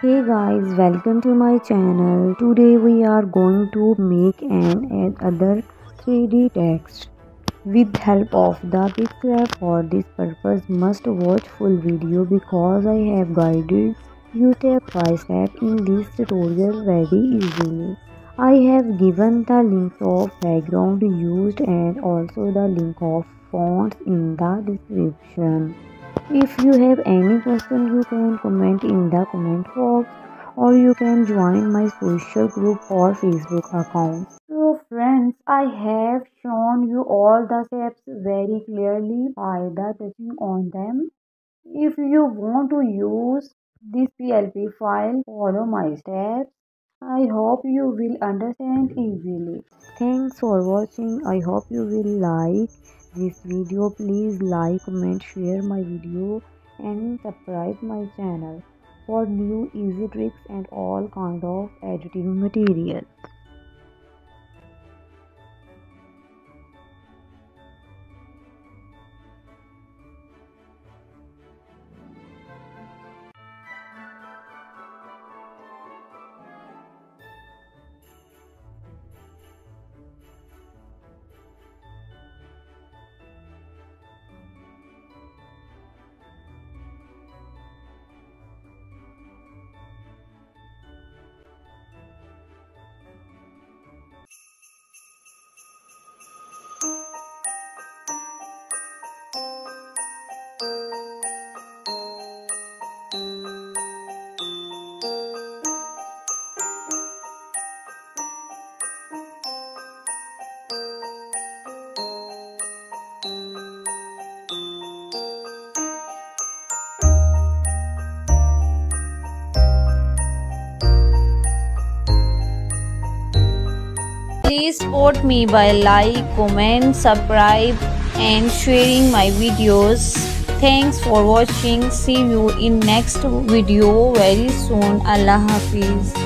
Hey guys, welcome to my channel. Today we are going to make an other 3D text with help of the Pixellab. For this purpose must watch full video because I have guided you step by step in this tutorial very easily. I have given the links of background used and also the link of fonts in the description. If you have any question, you can comment in the comment box or you can join my social group or Facebook account. So friends, I have shown you all the steps very clearly by the touching on them. If you want to use this PLP file, follow my steps. I hope you will understand easily. Thanks for watching. I hope you will like this video. Please like, comment, share my video and subscribe my channel for new easy tricks and all kind of editing material. Please support me by like, comment, subscribe and sharing my videos. Thanks for watching. See you in next video very soon. Allah Hafiz.